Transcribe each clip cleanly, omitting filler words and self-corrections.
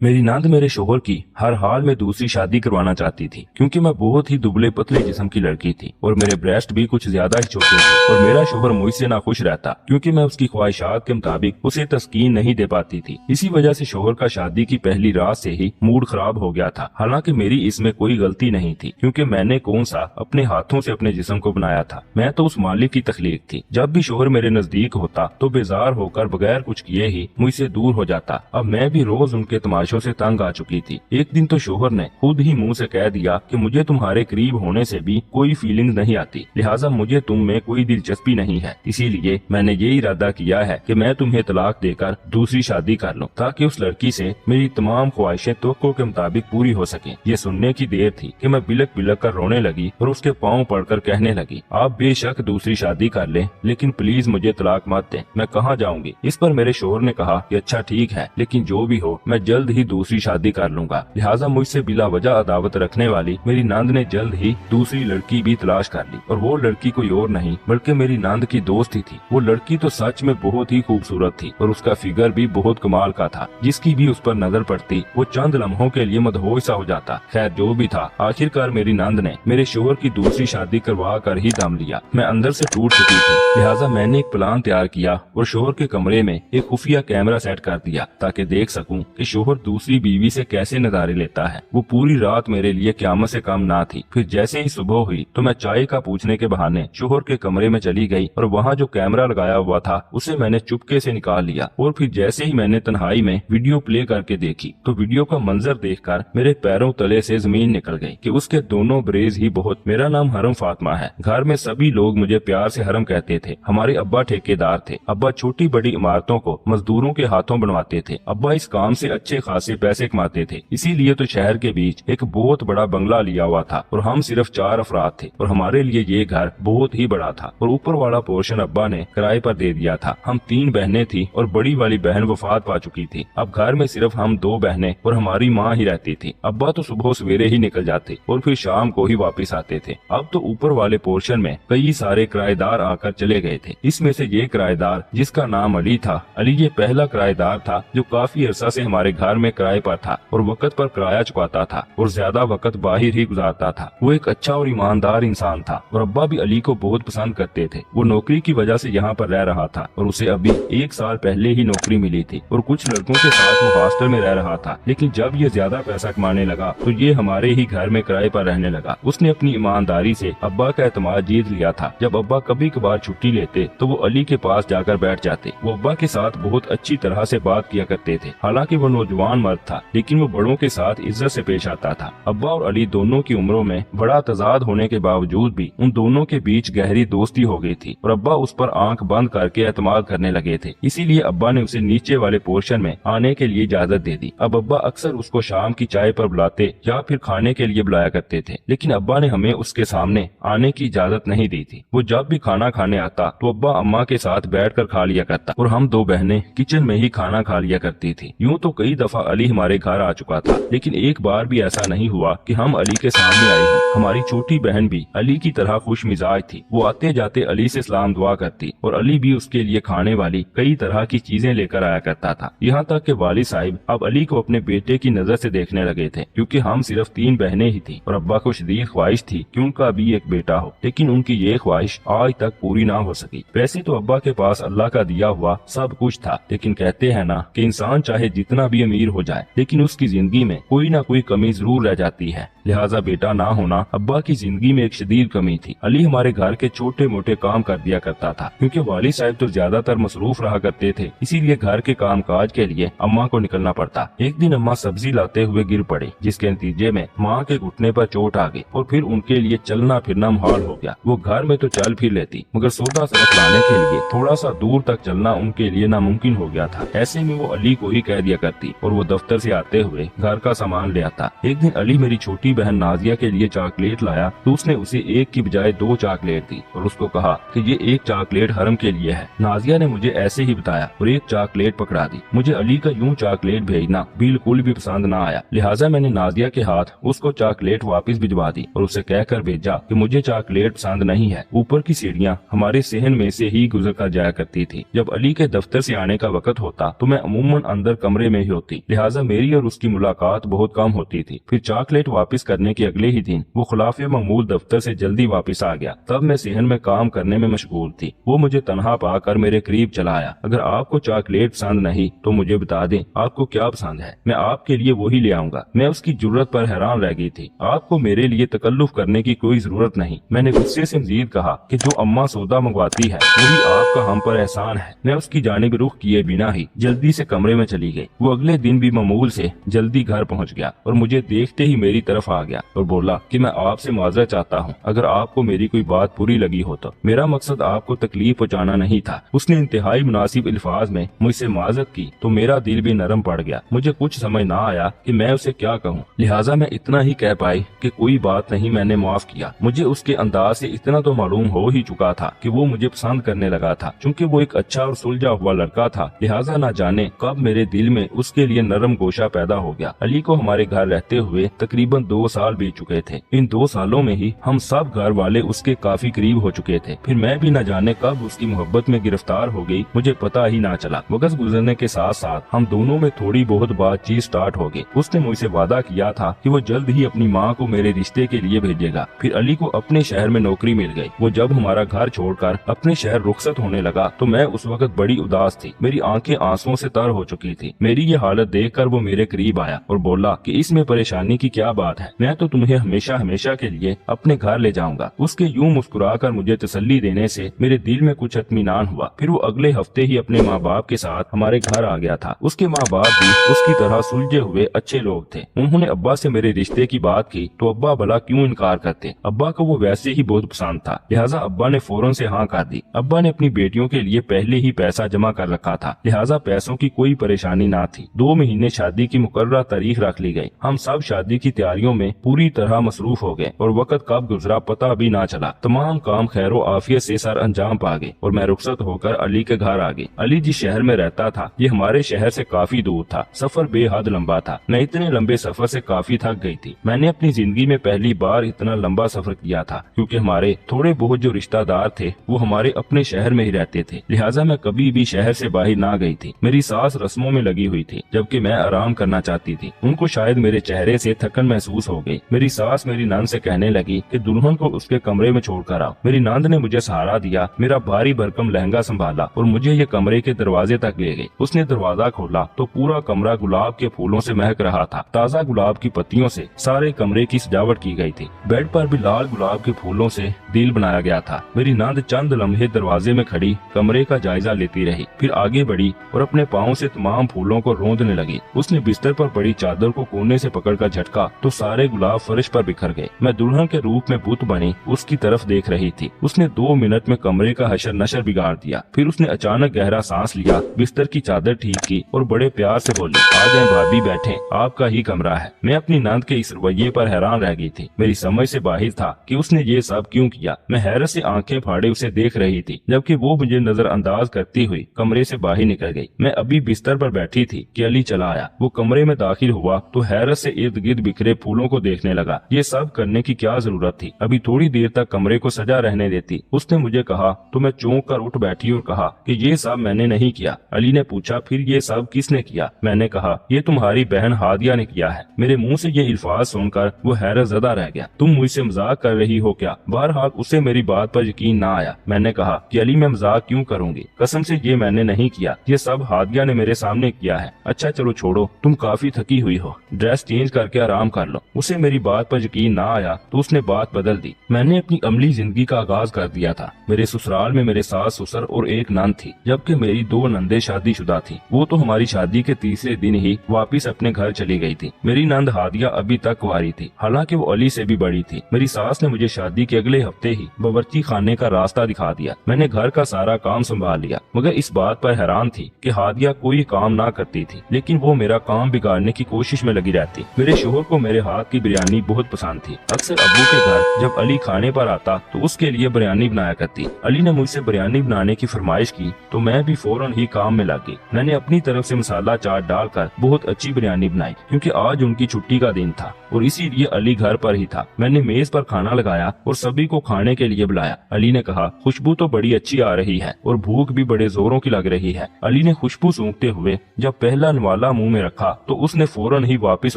मेरी नंद मेरे शोहर की हर हाल में दूसरी शादी करवाना चाहती थी, क्योंकि मैं बहुत ही दुबले पतले जिस्म की लड़की थी और मेरे ब्रेस्ट भी कुछ ज्यादा ही छोटे थे। और मेरा शोहर मुझसे नाखुश रहता, क्योंकि मैं उसकी ख्वाहिशात के मुताबिक उसे तस्कीन नहीं दे पाती थी। इसी वजह से शोहर का शादी की पहली रात से ही मूड खराब हो गया था। हालांकि मेरी इसमें कोई गलती नहीं थी, क्योंकि मैंने कौन सा अपने हाथों से अपने जिस्म को बनाया था। मैं तो उस मालिक की तख्लीक थी। जब भी शोहर मेरे नजदीक होता तो बेजार होकर बगैर कुछ किए ही मुझसे दूर हो जाता। अब मैं भी रोज उनके तमाशों से तंग आ चुकी थी। एक दिन तो शोहर ने खुद ही मुंह से कह दिया कि मुझे तुम्हारे करीब होने से भी कोई फीलिंग नहीं आती, लिहाजा मुझे तुम में कोई दिलचस्पी नहीं है। इसीलिए मैंने ये इरादा किया है कि मैं तुम्हें तलाक देकर दूसरी शादी कर लूं, ताकि उस लड़की से मेरी तमाम ख्वाहिशें तवक्को के मुताबिक पूरी हो सकें। ये सुनने की देर थी कि मैं बिलक बिलक कर रोने लगी और उसके पाँव पड़कर कहने लगी, आप बेशक दूसरी शादी कर लें, लेकिन प्लीज मुझे तलाक मत दें। मैं कहाँ जाऊंगी? इस पर मेरे शोहर ने कहा कि अच्छा ठीक है, लेकिन जो भी हो मैं जल्द ही दूसरी शादी कर लूंगा। लिहाजा मुझसे बिला वजह अदावत रखने वाली मेरी नंद ने जल्द ही दूसरी लड़की भी तलाश कर ली। और वो लड़की कोई और नहीं बल्कि मेरी नंद की दोस्त ही थी। वो लड़की तो सच में बहुत ही खूबसूरत थी और उसका फिगर भी बहुत कमाल का था। जिसकी भी उस पर नजर पड़ती वो चंद लम्हों के लिए मदहोश सा हो जाता। खैर जो भी था, आखिरकार मेरी नंद ने मेरे शोहर की दूसरी शादी करवा कर ही दम लिया। मैं अंदर से टूट चुकी थी, लिहाजा मैंने एक प्लान तैयार किया और शोहर के कमरे में एक खुफिया कैमरा सेट कर दिया, ताकि देख सकूं कि शोहर दूसरी बीवी से कैसे नजारे लेता है। वो पूरी रात मेरे लिए क़यामत से कम ना थी। फिर जैसे ही सुबह हुई तो मैं चाय का पूछने के बहाने शोहर के कमरे में चली गई और वहाँ जो कैमरा लगाया हुआ था उसे मैंने चुपके से निकाल लिया। और फिर जैसे ही मैंने तन्हाई में वीडियो प्ले करके देखी तो वीडियो का मंजर देखकर मेरे पैरों तले से जमीन निकल गई कि उसके दोनों ब्रेज ही बहुत। मेरा नाम हरम फातिमा है। घर में सभी लोग मुझे प्यार से हरम कहते थे। हमारे अब्बा ठेकेदार थे। अब्बा छोटी बड़ी इमारतों को मजदूरों के हाथों बनवाते थे। अब्बा इस काम से अच्छे खासे पैसे कमाते थे, इसीलिए तो शहर के बीच एक बहुत बड़ा बंगला लिया हुआ था और हम सिर्फ 4 अफराद थे और हमारे लिए ये घर बहुत ही बड़ा था। और ऊपर वाला पोर्शन अब्बा ने किराए पर दे दिया था। हम 3 बहनें थी और बड़ी वाली बहन वफात पा चुकी थी। अब घर में सिर्फ हम 2 बहनें और हमारी माँ ही रहती थी। अब्बा तो सुबह सवेरे ही निकल जाते और फिर शाम को ही वापस आते थे। अब तो ऊपर वाले पोर्शन में कई सारे किराएदार आकर चले गए थे। इसमें से ये किराएदार जिसका नाम अली था, अली ये पहला किराएदार था जो काफी अरसा से हमारे घर में किराए पर था और वक्त पर किराया चुकाता था और ज्यादा वक्त बाहर ही गुजारता था। वो एक अच्छा और ईमानदार इंसान था और अब्बा भी अली को बहुत पसंद करते थे। वो नौकरी की वजह से यहाँ पर रह रहा था और उसे अभी 1 साल पहले ही नौकरी मिली थी और कुछ लड़कों के साथ वो हॉस्टल में रह रहा था। लेकिन जब ये ज्यादा पैसा कमाने लगा तो ये हमारे ही घर में किराए पर रहने लगा। उसने अपनी ईमानदारी से अब्बा का एतमाद जीत लिया था। जब अब्बा कभी कभार छुट्टी लेते तो वो अली के पास जाकर बैठ जाते। वो अब्बा के साथ बहुत अच्छी तरह से बात किया करते थे। हालांकि वो नौजवान मर्द था, लेकिन वो बड़ों के साथ इज्जत से पेश आता था। अब्बा और अली दोनों की उम्रों में बड़ा तजाद होने के बावजूद भी उन दोनों के बीच गहरी दोस्ती हो गई थी और अब्बा उस पर आंख बंद करके एतमाद करने लगे थे। इसीलिए अब्बा ने उसे नीचे वाले पोर्शन में आने के लिए इजाजत दे दी। अब अब्बा अक्सर उसको शाम की चाय पर बुलाते या फिर खाने के लिए बुलाया करते थे, लेकिन अब्बा ने हमें उसके सामने आने की इजाजत नहीं दी थी। वो जब भी खाना खाने आता तो अब्बा अम्मा के साथ बैठकर खा लिया करता और हम 2 बहनें किचन में ही खाना खा लिया करती थी। यूँ तो कई दफा अली हमारे घर आ चुका था, लेकिन एक बार भी ऐसा नहीं हुआ कि हम अली के सामने आए हों। हमारी छोटी बहन भी अली की तरह खुश मिजाज थी। वो आते जाते अली से सलाम दुआ करती और अली भी उसके लिए खाने वाली कई तरह की चीजें लेकर आया करता था। यहाँ तक कि वाली साहिब अब अली को अपने बेटे की नजर से देखने लगे थे, क्योंकि हम सिर्फ 3 बहनें ही थी और अब्बा को शदीद ख्वाहिश थी कि उनका भी एक बेटा हो, लेकिन उनकी ये ख्वाहिश आज तक पूरी ना हो सकी। वैसे तो अब्बा के पास अल्लाह का दिया हुआ सब कुछ था, लेकिन कहते हैं ना कि इंसान चाहे जितना भी अमीर हो जाए, लेकिन उसकी जिंदगी में कोई ना कोई कमी जरूर रह जाती है। लिहाजा बेटा ना होना अब्बा की जिंदगी में एक शदीद कमी थी। अली हमारे घर के छोटे मोटे काम कर दिया करता था, क्योंकि वाली साहब तो ज्यादातर मसरूफ रहा करते थे, इसीलिए घर के काम काज के लिए अम्मा को निकलना पड़ता। एक दिन अम्मा सब्जी लाते हुए गिर पड़े, जिसके नतीजे में माँ के घुटने पर चोट आ गई और फिर उनके लिए चलना फिरना मुहाल हो गया। वो घर में तो चल फिर लेती, मगर सौदा सरफ लाने के लिए थोड़ा सा दूर तक चलना उनके लिए नामुमकिन हो गया था। ऐसे में वो अली को ही कह दिया करती और वो दफ्तर से आते हुए घर का सामान ले आता। एक दिन अली मेरी छोटी چھوٹی बहन नाजिया के लिए चॉकलेट लाया तो उसने उसे एक की बजाय 2 चॉकलेट दी और उसको कहा कि ये एक चॉकलेट हरम के लिए है। नाजिया ने मुझे ऐसे ही बताया और एक चॉकलेट पकड़ा दी। मुझे अली का यूं चॉकलेट भेजना बिल्कुल भी पसंद न आया, लिहाजा मैंने नाजिया के हाथ उसको चॉकलेट वापस भिजवा दी और उसे कहकर भेजा कि मुझे चॉकलेट पसंद नहीं है। ऊपर की सीढ़ियाँ हमारे सहन में से ही गुजर कर जाया करती थी। जब अली के दफ्तर से आने का वक्त होता तो मैं अमूमन अंदर कमरे में ही होती, लिहाजा मेरी और उसकी मुलाकात बहुत कम होती थी। फिर चॉकलेट वापस करने के अगले ही दिन वो खिलाफ मामूल दफ्तर से जल्दी वापस आ गया। तब मैं सहन में काम करने में मशगूल थी। वो मुझे तनहा पाकर मेरे करीब चला आया। अगर आपको चॉकलेट पसंद नहीं तो मुझे बता दें आपको क्या पसंद है, मैं आपके लिए वही ले आऊंगा। मैं उसकी जुर्रत पर हैरान रह गई थी। आपको मेरे लिए तकल्लुफ करने की कोई जरूरत नहीं। मैंने गुस्से से मजीद कहा कि जो अम्मा सौदा मंगवाती है वही आपका हम पर एहसान है। मैं उसकी जानिब रुख किए बिना ही जल्दी से कमरे में चली गई। वो अगले दिन भी मामूल से जल्दी घर पहुंच गया और मुझे देखते ही मेरी तरफ आ गया और बोला कि मैं आपसे माजरत चाहता हूं अगर आपको मेरी कोई बात बुरी लगी हो तो। मेरा मकसद आपको तकलीफ पहुंचाना नहीं था। उसने इंतहाई मुनासिब अल्फाज में मुझसे माजरत की तो मेरा दिल भी नरम पड़ गया। मुझे कुछ समझ ना आया कि मैं उसे क्या कहूँ, लिहाजा मैं इतना ही कह पाई कि कोई बात नहीं, मैंने माफ किया। मुझे उसके अंदाज से इतना तो मालूम हो ही चुका था कि वो मुझे पसंद करने लगा था। चूँकि वो एक अच्छा और सुलझा हुआ लड़का था, लिहाजा न जाने कब मेरे दिल में उसके लिए नरम गोशा पैदा हो गया। अली को हमारे घर रहते हुए तकरीबन 2 साल बीत चुके थे। इन 2 सालों में ही हम सब घर वाले उसके काफी करीब हो चुके थे। फिर मैं भी न जाने कब उसकी मोहब्बत में गिरफ्तार हो गई, मुझे पता ही ना चला। वक्त गुजरने के साथ साथ हम दोनों में थोड़ी बहुत बातचीत स्टार्ट हो गई। उसने मुझसे वादा किया था कि वो जल्द ही अपनी माँ को मेरे रिश्ते के लिए भेजेगा। फिर अली को अपने शहर में नौकरी मिल गई। वो जब हमारा घर छोड़कर अपने शहर रुखसत होने लगा तो मैं उस वक्त बड़ी उदास थी। मेरी आंखें आंसुओं से तर हो चुकी थी। मेरी ये हालत देखकर वो मेरे करीब आया और बोला कि इसमें परेशानी की क्या बात है, मैं तो तुम्हें हमेशा हमेशा के लिए अपने घर ले जाऊंगा। उसके यूं मुस्कुराकर मुझे तसल्ली देने से मेरे दिल में कुछ इत्मीनान हुआ। फिर वो अगले हफ्ते ही अपने माँ बाप के साथ हमारे घर आ गया था। उसके माँ बाप भी उसकी तरह सुलझे हुए अच्छे लोग थे। उन्होंने अब्बा से मेरे रिश्ते की बात की तो अब्बा भला क्यों इनकार करते। अब्बा को वो वैसे ही बहुत पसंद था, लिहाजा अब्बा ने फौरन से हाँ कर दी। अब्बा ने अपनी बेटियों के लिए पहले ही पैसा जमा कर रखा था, लिहाजा पैसों की कोई परेशानी ना थी। 2 महीने शादी की मुकर्रर तारीख रख ली गई। हम सब शादी की तैयारियों में पूरी तरह मसरूफ हो गए और वक्त कब गुजरा पता भी ना चला। तमाम काम खैरो आफियत से सर अंजाम पा गए और मैं रुखसत होकर अली के घर आ गई। अली जिस शहर में रहता था ये हमारे शहर से काफी दूर था। सफर बेहद लंबा था। मैं इतने लंबे सफर से काफी थक गई थी। मैंने अपनी जिंदगी में पहली बार इतना लंबा सफर किया था, क्योंकि हमारे थोड़े बहुत जो रिश्तेदार थे वो हमारे अपने शहर में ही रहते थे, लिहाजा मैं कभी भी शहर से बाहर ना गई थी। मेरी सास रस्मों में लगी हुई थी जबकि मैं आराम करना चाहती थी। उनको शायद मेरे चेहरे से थकन महसूस हो गई। मेरी सास मेरी नंद से कहने लगी कि दुल्हन को उसके कमरे में छोड़कर आओ। मेरी नंद ने मुझे सहारा दिया, मेरा भारी भरकम लहंगा संभाला और मुझे ये कमरे के दरवाजे तक ले गई। उसने दरवाजा खोला तो पूरा कमरा गुलाब के फूलों से महक रहा था। ताज़ा गुलाब की पत्तियों से सारे कमरे की सजावट की गई थी। बेड पर भी लाल गुलाब के फूलों से दिल बनाया गया था। मेरी नंद चंद लम्हे दरवाजे में खड़ी कमरे का जायजा लेती रही, फिर आगे बढ़ी और अपने पाँव से तमाम फूलों को रोंदने लगी। उसने बिस्तर पर पड़ी चादर को कोने से पकड़कर झटका तो सारे गुलाब फर्श पर बिखर गए। मैं दुल्हन के रूप में बुत बनी उसकी तरफ देख रही थी। उसने 2 मिनट में कमरे का हशर नशर बिगाड़ दिया। फिर उसने अचानक गहरा सांस लिया, बिस्तर की चादर ठीक की और बड़े प्यार से बोली, आ जाए भाभी, बैठे, आपका ही कमरा है। मैं अपनी नंद के इस रवैये पर हैरान रह गई थी। मेरी समझ से बाहर था कि उसने ये सब क्यों किया। मैं हैरत से आंखें फाड़े उसे देख रही थी जबकि वो मुझे नजरअंदाज करती हुई कमरे से बाहर निकल गई। मैं अभी बिस्तर पर बैठी थी कि अली चला आया। वो कमरे में दाखिल हुआ तो हैरत से इर्द गिर्द बिखरे फूलों को देखने लगा। ये सब करने की क्या जरूरत थी, अभी थोड़ी देर तक कमरे को सजा रहने देती। उसने मुझे कहा तो मैं चौंक कर उठ बैठी और कहा कि ये सब मैंने नहीं किया। अली ने पूछा, फिर ये सब किसने किया? मैंने कहा, ये तुम्हारी बहन हादिया ने किया है। मेरे मुंह से ये अल्फाज सुनकर वो हैरत ज़दा रह गया। तुम मुझसे मजाक कर रही हो क्या? बहरहाल उसे मेरी बात पर यकीन ना आया। मैंने कहा कि अली मैं मजाक क्यों करूंगी, कसम से ये मैंने नहीं किया, ये सब हादिया ने मेरे सामने किया है। अच्छा चलो छोड़ो, तुम काफी थकी हुई हो, ड्रेस चेंज करके आराम कर लो। उसे मेरी बात पर यकीन ना आया तो उसने बात बदल दी। मैंने अपनी अमली जिंदगी का आगाज कर दिया था। मेरे ससुराल में मेरे सास ससुर और एक नंद थी, जबकि मेरी 2 नंदे शादीशुदा थी। वो तो हमारी शादी के तीसरे दिन ही वापिस अपने घर चली गई थी। मेरी नंद हादिया अभी तक कुंवारी थी, हालांकि वो अली से भी बड़ी थी। मेरी सास ने मुझे शादी के अगले हफ्ते ही बावर्ची खाने का रास्ता दिखा दिया। मैंने घर का सारा काम संभाल लिया, मगर इस बात पर हैरान थी कि हादिया कोई काम ना करती थी, लेकिन वो मेरा काम बिगाड़ने की कोशिश में लगी रहती। मेरे शोहर को मेरे हाथ ہاتھ کی بریانی بہت پسند تھی۔ اکثر ابو کے گھر جب علی کھانے پر آتا تو اس کے لیے بریانی بنایا کرتی۔ علی نے مجھ سے بریانی بنانے کی فرمائش کی تو میں بھی فوراً ہی کام میں لگ گئی۔ میں نے اپنی طرف سے مسالہ چاٹ ڈال کر بہت اچھی بریانی بنائی کیونکہ آج ان کی چھٹی کا دن تھا اور اسی لیے علی گھر پر ہی تھا۔ میں نے میز پر کھانا لگایا اور سبھی کو کھانے کے لیے بلایا۔ علی نے کہا خوشبو تو بڑی اچھی آ رہی ہے اور بھوک بھی بڑے زوروں کی لگ رہی ہے۔ علی نے خوشبو سونگتے ہوئے جب پہلا نوالا منہ میں رکھا تو اس نے فوراً ہی واپس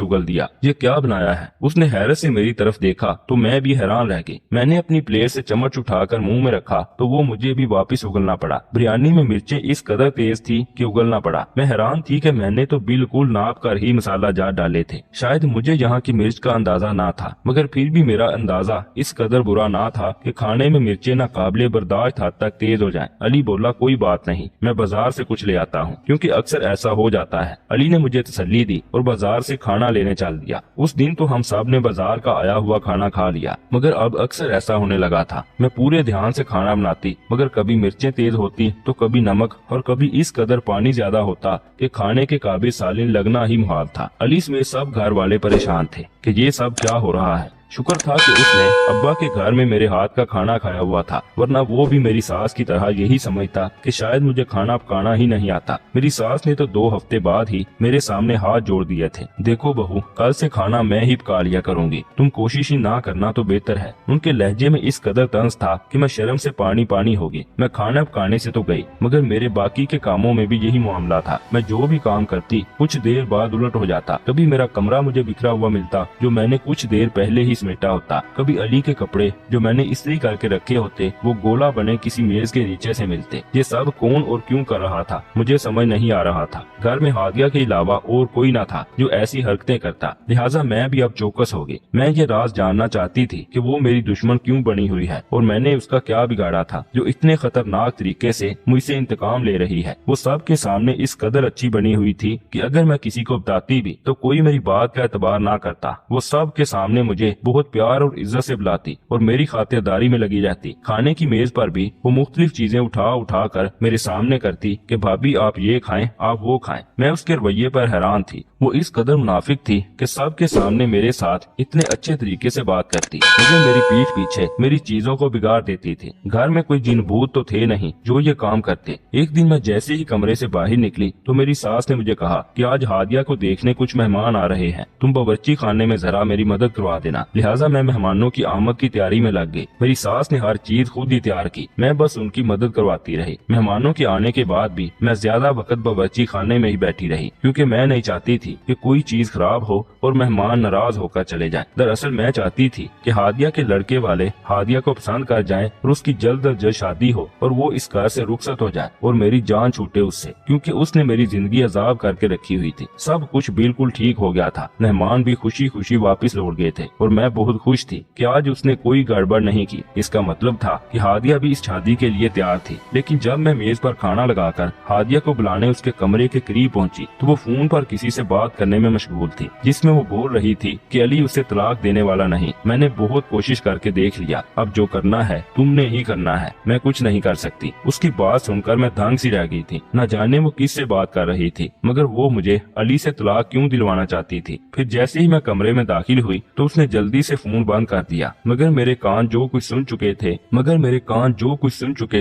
اگل دیا۔ یہ کیا بنایا ہے؟ اس نے حیرت سے میری طرف دیکھا تو میں بھی حیران رہ گئی۔ میں نے اپنی پلیٹ سے چمچ اٹھا کر منہ میں رکھا تو وہ مجھے بھی واپس اگلنا پڑا۔ بریانی میں مرچیں اس قدر تیز تھی کہ اگلنا پڑا۔ میں حیران تھی کہ میں نے تو بالکل ناپ کر ہی مسالہ جات ڈالے تھے۔ شاید مجھے یہاں کی مرچ کا اندازہ نہ تھا مگر پھر بھی میرا اندازہ اس قدر برا نہ تھا کہ کھانے میں مرچیں ناقابل برداشت حد تک تیز ہو جائیں۔ علی بولا کوئی بات نہیں، میں بازار سے کچھ لے آتا ہوں کیونکہ اکثر ایسا ہو جاتا ہے۔ علی نے مجھے تسلی دی اور بازار سے کھانا لینے چل دیا۔ اس دن تو ہم سب نے بازار کا آیا ہوا کھانا کھا لیا مگر اب اکثر ایسا ہونے لگا تھا۔ میں پورے دھیان سے کھانا بناتی مگر کبھی مرچیں تیز ہوتی تو کبھی نمک اور کبھی اس قدر پانی زیادہ ہوتا کہ کھانے کے قابل سالن لگنا ہی محال تھا۔ علی سمیت سب گھر والے پریشان تھے کہ یہ سب کیا ہو رہا ہے۔ شکر تھا کہ اس نے ابا کے گھر میں میرے ہاتھ کا کھانا کھایا ہوا تھا ورنہ وہ بھی میری ساس کی طرح یہی سمجھتا کہ شاید مجھے کھانا پکانا ہی نہیں آتا۔ میری ساس نے تو 2 ہفتے بعد ہی میرے سامنے ہاتھ جوڑ دیے تھے، دیکھو بہو کل سے کھانا میں ہی پکا لیا کروں گی، تم کوشش ہی نہ کرنا تو بہتر ہے۔ ان کے لہجے میں اس قدر طنز تھا کہ میں شرم سے پانی پانی ہو گئی۔ میں کھانا پکانے سے تو گئی مگر میرے باقی کے کاموں میں بھی یہی معاملہ تھا۔ میں جو بھی کام کرتی کچھ دیر بعد الٹ ہو جاتا۔ کبھی میرا کمرہ مجھے بکھرا ہوا ملتا جو میں نے کچھ دیر پہلے ہی سمیٹا ہوتا، کبھی علی کے کپڑے جو میں نے استری کر کے رکھے ہوتے وہ گولا بنے کسی میز کے نیچے سے ملتے۔ یہ سب کون اور کیوں کر رہا تھا مجھے سمجھ نہیں آ رہا تھا۔ گھر میں ہادیہ کے علاوہ اور کوئی نہ تھا جو ایسی حرکتیں کرتا، لہٰذا میں بھی اب چوکس ہو گئی۔ میں یہ راز جاننا چاہتی تھی کہ وہ میری دشمن کیوں بنی ہوئی ہے اور میں نے اس کا کیا بگاڑا تھا جو اتنے خطرناک طریقے سے مجھ سے انتقام لے رہی ہے۔ وہ سب کے سامنے اس قدر اچھی بنی ہوئی تھی کہ اگر میں کسی کو بتاتی بھی تو کوئی میری بات کا اعتبار نہ کرتا۔ وہ سب کے سامنے مجھے بہت پیار اور عزت سے بلاتی اور میری خاطرداری میں لگی رہتی۔ کھانے کی میز پر بھی وہ مختلف چیزیں اٹھا کر میرے سامنے کرتی کہ بھابی آپ یہ کھائیں، آپ وہ کھائیں۔ میں اس کے رویے پر حیران تھی۔ وہ اس قدر منافق تھی کہ سب کے سامنے میرے ساتھ اتنے اچھے طریقے سے بات کرتی مگر میری پیٹھ پیچھے میری چیزوں کو بگاڑ دیتی تھی۔ گھر میں کوئی جن بھوت تو تھے نہیں جو یہ کام کرتے۔ ایک دن میں جیسے ہی کمرے سے باہر نکلی تو میری ساس نے مجھے کہا کہ آج ہادیہ کو دیکھنے کچھ مہمان آ رہے ہیں، تم باورچی خانے میں ذرا میری مدد کروا دینا۔ لہٰذا میں مہمانوں کی آمد کی تیاری میں لگ گئی۔ میری ساس نے ہر چیز خود ہی تیار کی، میں بس ان کی مدد کرواتی رہی۔ مہمانوں کے آنے کے بعد بھی میں زیادہ وقت باورچی خانے میں ہی بیٹھی رہی کیونکہ میں نہیں چاہتی تھی کہ کوئی چیز خراب ہو اور مہمان ناراض ہو کر چلے جائیں۔ دراصل میں چاہتی تھی کہ ہادیہ کے لڑکے والے ہادیہ کو پسند کر جائیں اور اس کی جلد از جلد شادی ہو اور وہ اس گھر سے رخصت ہو جائے اور میری جان چھوٹے اس سے، کیونکہ اس نے میری زندگی عذاب کر کے رکھی ہوئی تھی۔ سب کچھ بالکل ٹھیک ہو گیا تھا، مہمان بھی خوشی خوشی واپس لوٹ گئے تھے اور میں بہت خوش تھی کہ آج اس نے کوئی گڑبڑ نہیں کی۔ اس کا مطلب تھا کہ ہادیہ بھی اس شادی کے لیے تیار تھی۔ لیکن جب میں میز پر کھانا لگا کر ہادیہ کو بلانے اس کے کمرے کے قریب پہنچی تو وہ فون پر کسی سے بات کرنے میں مشغول تھی جس میں وہ بول رہی تھی کہ علی اسے طلاق دینے والا نہیں۔ میں نے بہت کوشش کر کے دیکھ لیا، اب جو کرنا ہے تم نے ہی کرنا ہے، میں کچھ نہیں کر سکتی۔ اس کی بات سن کر میں دھنگ سی رہ گئی تھی، نہ جانے وہ کس سے بات کر رہی تھی مگر وہ مجھے علی سے طلاق کیوں دلوانا چاہتی تھی۔ پھر جیسے ہی میں کمرے میں داخل ہوئی تو اس نے جلدی سے فون بند کر دیا مگر میرے کان جو کچھ سن چکے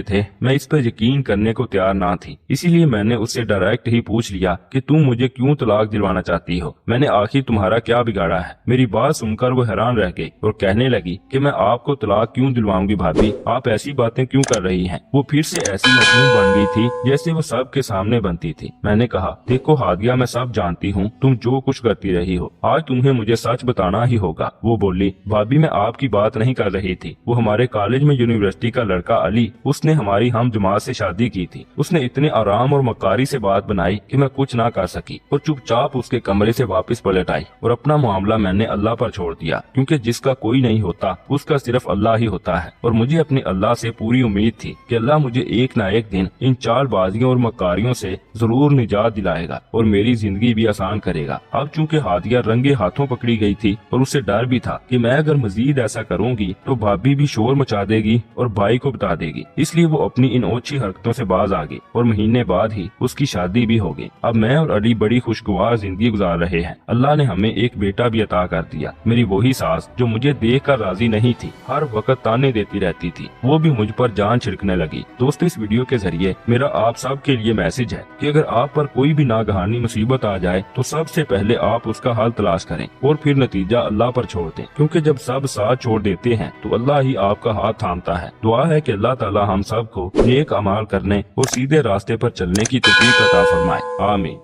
تھے میں اس پر یقین کرنے کو تیار نہ تھی۔ اسی لیے میں نے اس سے ڈائریکٹ ہی پوچھ لیا کہ تم مجھے کیوں طلاق دلوانا چاہتی ہو، میں نے آخر تمہارا کیا بگاڑا ہے؟ میری بات سن کر وہ حیران رہ گئی اور کہنے لگی کہ میں آپ کو طلاق کیوں دلواؤں گی بھابی، آپ ایسی باتیں کیوں کر رہی ہیں؟ وہ پھر سے ایسی مصنوع بن گئی تھی جیسے وہ سب کے سامنے بنتی تھی۔ میں نے کہا دیکھو ہادیہ، میں سب جانتی ہوں، تم جو کچھ کرتی رہی ہو، آج تمہیں مجھے سچ بتانا ہی ہوگا۔ وہ بولی بھابی میں آپ کی بات نہیں کر رہی تھی، وہ ہمارے کالج میں یونیورسٹی کا لڑکا علی، اس نے ہماری ہم جماعت سے شادی کی تھی۔ اس نے اتنے آرام اور مکاری سے بات بنائی کہ میں کچھ نہ کر سکی اور چپ چاپ اس کے کمرے سے واپس پلٹ آئی اور اپنا معاملہ میں نے اللہ پر چھوڑ دیا کیونکہ جس کا کوئی نہیں ہوتا اس کا صرف اللہ ہی ہوتا ہے اور مجھے اپنے اللہ سے پوری امید تھی کہ اللہ مجھے ایک نہ ایک دن ان چال بازیوں اور مکاریوں سے ضرور نجات دلائے گا اور میری زندگی بھی آسان کرے گا۔ اب چونکہ ہادیہ رنگے ہاتھوں پکڑی گئی تھی اور اسے ڈر بھی تھا था कि मैं अगर मजीद ऐसा करूंगी तो भाभी भी शोर मचा देगी और भाई को बता देगी, इसलिए वो अपनी इन ओछी हरकतों से बाज आ गई और महीने बाद ही उसकी शादी भी हो गई। अब मैं और अली बड़ी खुशगवार जिंदगी गुजार रहे हैं। अल्लाह ने हमें एक बेटा भी अता कर दिया। मेरी वही सास जो मुझे देख कर राजी नहीं थी, हर वक्त ताने देती रहती थी, वो भी मुझ पर जान छिड़कने लगी। दोस्तों, इस वीडियो के जरिए मेरा आप सब के लिए मैसेज है कि अगर आप पर कोई भी नागहानी मुसीबत आ जाए तो सबसे पहले आप उसका हल तलाश करें और फिर नतीजा अल्लाह पर छोड़ दें, क्योंकि जब सब साथ छोड़ देते हैं तो अल्लाह ही आपका हाथ थामता है। दुआ है कि अल्लाह ताला हम सब को नेक अमाल करने और सीधे रास्ते पर चलने की तौफीक अता फरमाए। आमीन।